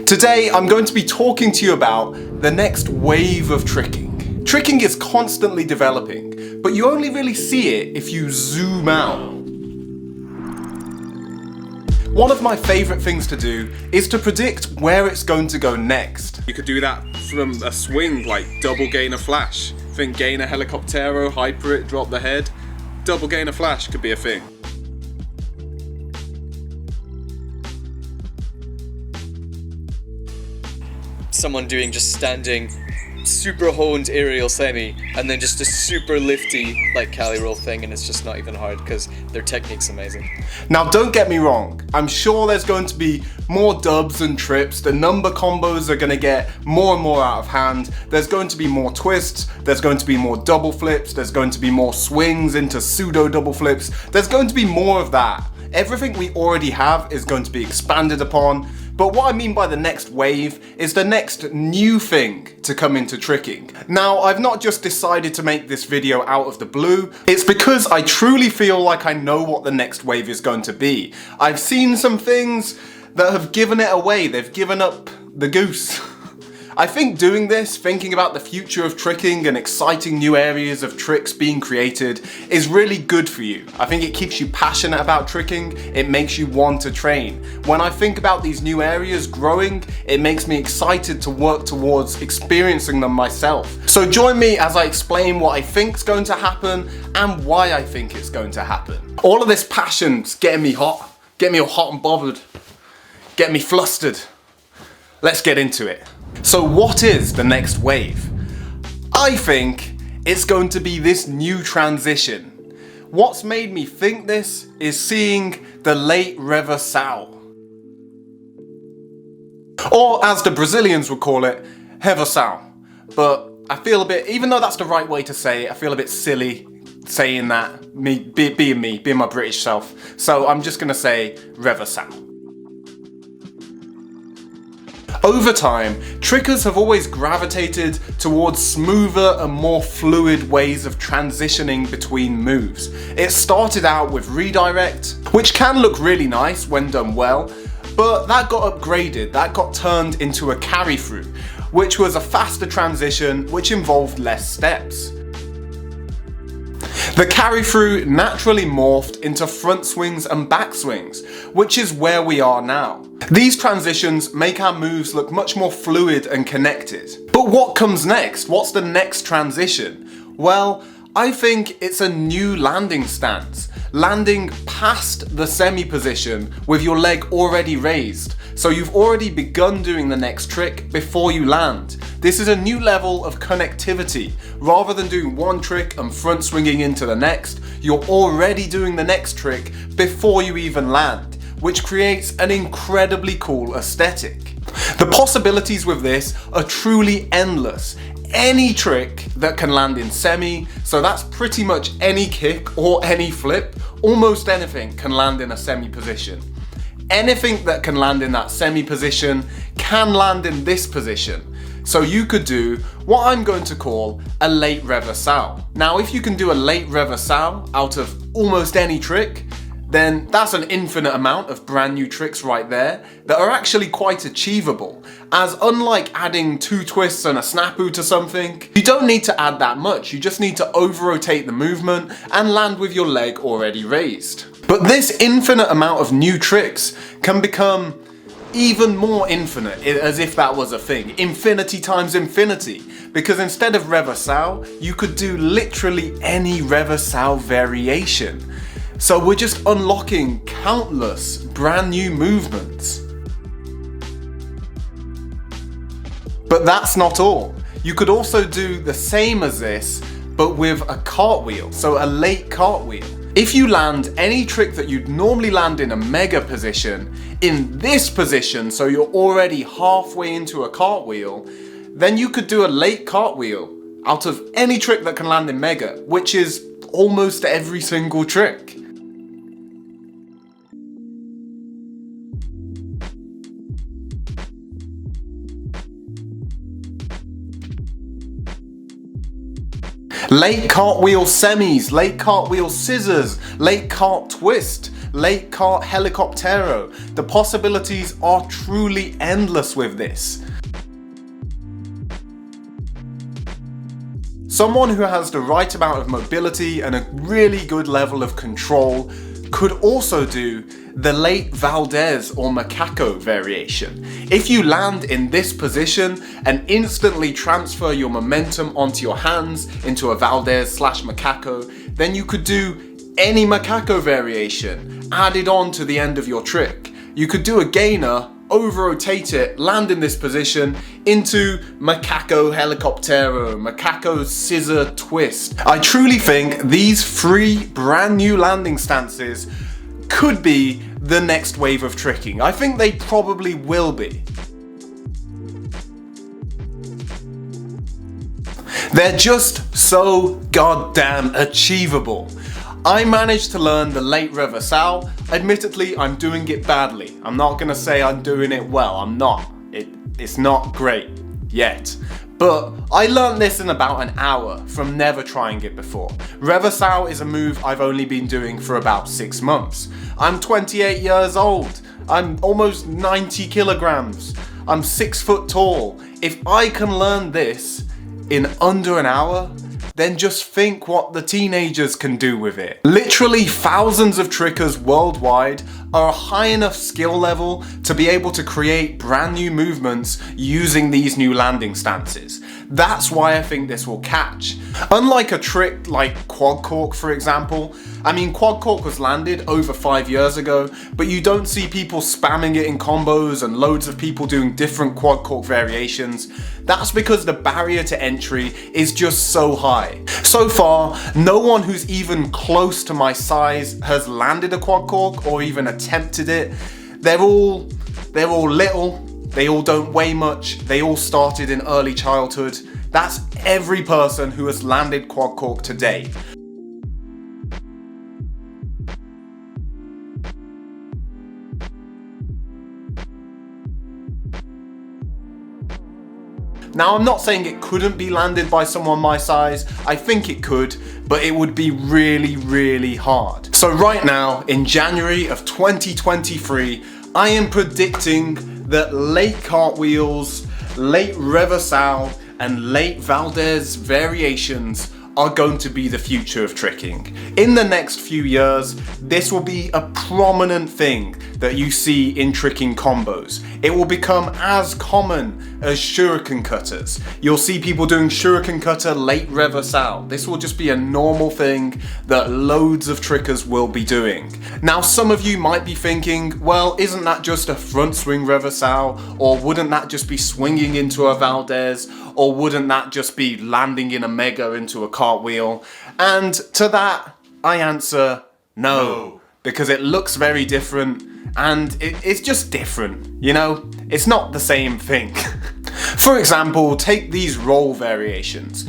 Today I'm going to be talking to you about the next wave of tricking. Tricking is constantly developing, but you only really see it if you zoom out. One of my favourite things to do is to predict where it's going to go next. You could do that from a swing, like double gainer flash. Think gainer helicoptero, hyper it, drop the head. Double gainer flash could be a thing. Someone doing just standing super honed aerial semi and then just a super lifty like Cali roll thing, and it's just not even hard because their technique's amazing. Now don't get me wrong, I'm sure there's going to be more dubs and trips, the number combos are going to get more and more out of hand, there's going to be more twists, there's going to be more double flips, there's going to be more swings into pseudo double flips, there's going to be more of that. Everything we already have is going to be expanded upon. But what I mean by the next wave is the next new thing to come into tricking. Now, I've not just decided to make this video out of the blue, it's because I truly feel like I know what the next wave is going to be. I've seen some things that have given it away, they've given up the goose. I think doing this, thinking about the future of tricking and exciting new areas of tricks being created is really good for you. I think it keeps you passionate about tricking, it makes you want to train. When I think about these new areas growing, it makes me excited to work towards experiencing them myself. So join me as I explain what I think is going to happen and why I think it's going to happen. All of this passion's getting me hot, getting me all hot and bothered, getting me flustered. Let's get into it. So what is the next wave? I think it's going to be this new transition. What's made me think this is seeing the late reversal. Or as the Brazilians would call it, reversal. But I feel a bit, even though that's the right way to say it, I feel a bit silly saying that, being my British self. So I'm just gonna say reversal. Over time, trickers have always gravitated towards smoother and more fluid ways of transitioning between moves. It started out with redirect, which can look really nice when done well, but that got upgraded, that got turned into a carry through, which was a faster transition which involved less steps. The carry through naturally morphed into front swings and back swings, which is where we are now. These transitions make our moves look much more fluid and connected. But what comes next? What's the next transition? Well, I think it's a new landing stance. Landing past the semi position with your leg already raised. So you've already begun doing the next trick before you land. This is a new level of connectivity. Rather than doing one trick and front swinging into the next, you're already doing the next trick before you even land, which creates an incredibly cool aesthetic. The possibilities with this are truly endless. Any trick that can land in semi, so that's pretty much any kick or any flip, almost anything can land in a semi position. Anything that can land in that semi position can land in this position. So you could do what I'm going to call a late reversal. Now if you can do a late reversal out of almost any trick, then that's an infinite amount of brand new tricks right there that are actually quite achievable. As unlike adding 2 twists and a snapu to something, you don't need to add that much, you just need to over-rotate the movement and land with your leg already raised. But this infinite amount of new tricks can become even more infinite, as if that was a thing. Infinity times infinity. Because instead of reversal, you could do literally any reversal variation. So we're just unlocking countless brand new movements. But that's not all. You could also do the same as this, but with a cartwheel, so a late cartwheel. If you land any trick that you'd normally land in a mega position, in this position, so you're already halfway into a cartwheel, then you could do a late cartwheel out of any trick that can land in mega, which is almost every single trick. Late cartwheel semis, late cartwheel scissors, late cart twist, late cart helicoptero. The possibilities are truly endless with this. Someone who has the right amount of mobility and a really good level of control could also do the late Valdez or Macaco variation. If you land in this position and instantly transfer your momentum onto your hands into a Valdez / Macaco, then you could do any Macaco variation added on to the end of your trick. You could do a gainer, over-rotate it, land in this position into Macaco Helicoptero, Macaco Scissor Twist. I truly think these 3 brand new landing stances could be the next wave of tricking. I think they probably will be. They're just so goddamn achievable. I managed to learn the late reversal. Admittedly, I'm doing it badly. I'm not gonna say I'm doing it well. I'm not. It's not great yet. But I learned this in about an hour from never trying it before. Reversal is a move I've only been doing for about 6 months. I'm 28 years old. I'm almost 90 kilograms. I'm 6 foot tall. If I can learn this in under an hour, then just think what the teenagers can do with it. Literally thousands of trickers worldwide are a high enough skill level to be able to create brand new movements using these new landing stances. That's why I think this will catch. Unlike a trick like quad cork, for example, I mean, quad cork was landed over 5 years ago, but you don't see people spamming it in combos and loads of people doing different quad cork variations. That's because the barrier to entry is just so high. So far, no one who's even close to my size has landed a quad cork or even attempted it. They're all little, they all don't weigh much, they all started in early childhood. That's every person who has landed quad cork today. Now, I'm not saying it couldn't be landed by someone my size. I think it could, but it would be really, really hard. So right now, in January of 2023, I am predicting that late cartwheels, late reversal, and late Valdez variations are going to be the future of tricking. In the next few years, this will be a prominent thing that you see in tricking combos. It will become as common as shuriken cutters. You'll see people doing shuriken cutter late reversal. This will just be a normal thing that loads of trickers will be doing. Now, some of you might be thinking, well, isn't that just a front swing reversal? Or wouldn't that just be swinging into a Valdez? Or wouldn't that just be landing in a mega into a cartwheel? And to that, I answer no, because it looks very different and it's just different, you know? It's not the same thing. For example, take these roll variations.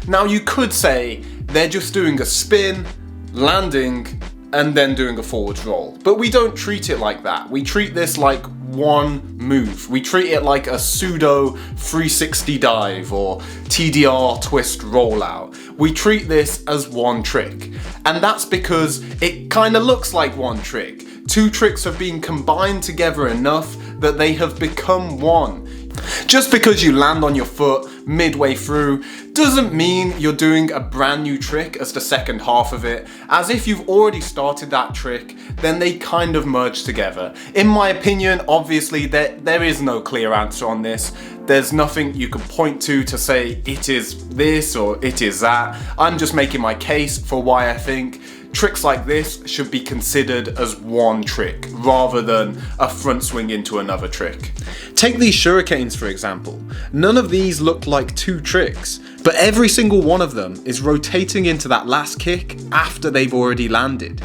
Now you could say they're just doing a spin, landing, and then doing a forward roll. But we don't treat it like that. We treat this like one move. We treat it like a pseudo 360 dive or TDR twist rollout. We treat this as one trick. And that's because it kind of looks like one trick. 2 tricks have been combined together enough that they have become one. Just because you land on your foot midway through doesn't mean you're doing a brand new trick as the second half of it. As if you've already started that trick, then they kind of merge together. In my opinion, obviously there is no clear answer on this. There's nothing you can point to say it is this or it is that. I'm just making my case for why I think tricks like this should be considered as one trick rather than a front swing into another trick. Take these shurikens for example. None of these look like 2 tricks, but every single one of them is rotating into that last kick after they've already landed.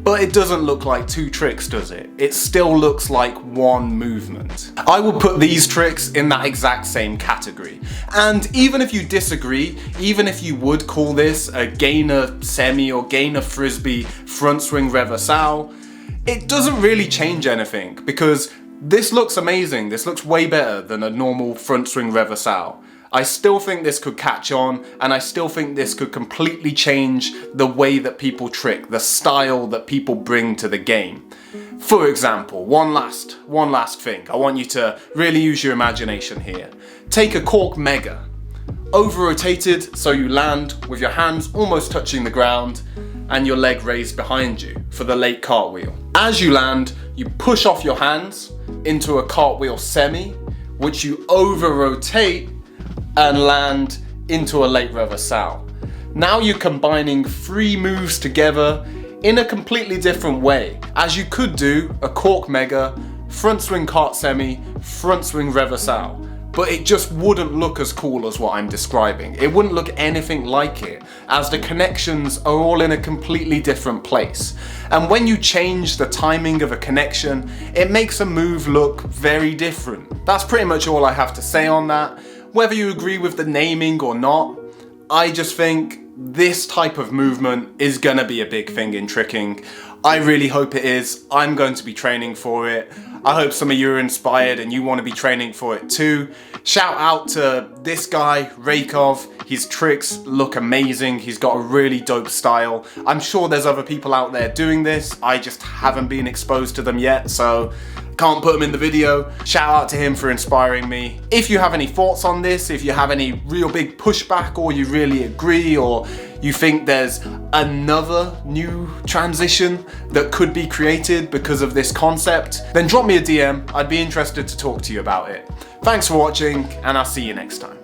But it doesn't look like 2 tricks, does it? It still looks like one movement. I would put these tricks in that exact same category. And even if you disagree, even if you would call this a gainer semi or gainer frisbee front swing reversal, it doesn't really change anything because this looks amazing. This looks way better than a normal front swing reversal. I still think this could catch on, and I still think this could completely change the way that people trick, the style that people bring to the game. For example, one last thing. I want you to really use your imagination here. Take a cork mega. Over-rotated so you land with your hands almost touching the ground and your leg raised behind you for the late cartwheel. As you land, you push off your hands into a cartwheel semi, which you over-rotate and land into a late reversal. Now you're combining 3 moves together in a completely different way, as you could do a cork mega, front swing cart semi, front swing reversal. But it just wouldn't look as cool as what I'm describing. It wouldn't look anything like it, as the connections are all in a completely different place. And when you change the timing of a connection, it makes a move look very different. That's pretty much all I have to say on that. Whether you agree with the naming or not, I just think this type of movement is gonna be a big thing in tricking. I really hope it is. I'm going to be training for it. I hope some of you are inspired and you want to be training for it too. Shout out to this guy, Raykov. His tricks look amazing. He's got a really dope style. I'm sure there's other people out there doing this. I just haven't been exposed to them yet, so can't put him in the video. Shout out to him for inspiring me. If you have any thoughts on this, if you have any real big pushback, or you really agree, or you think there's another new transition that could be created because of this concept, then drop me a DM. I'd be interested to talk to you about it. Thanks for watching, and I'll see you next time.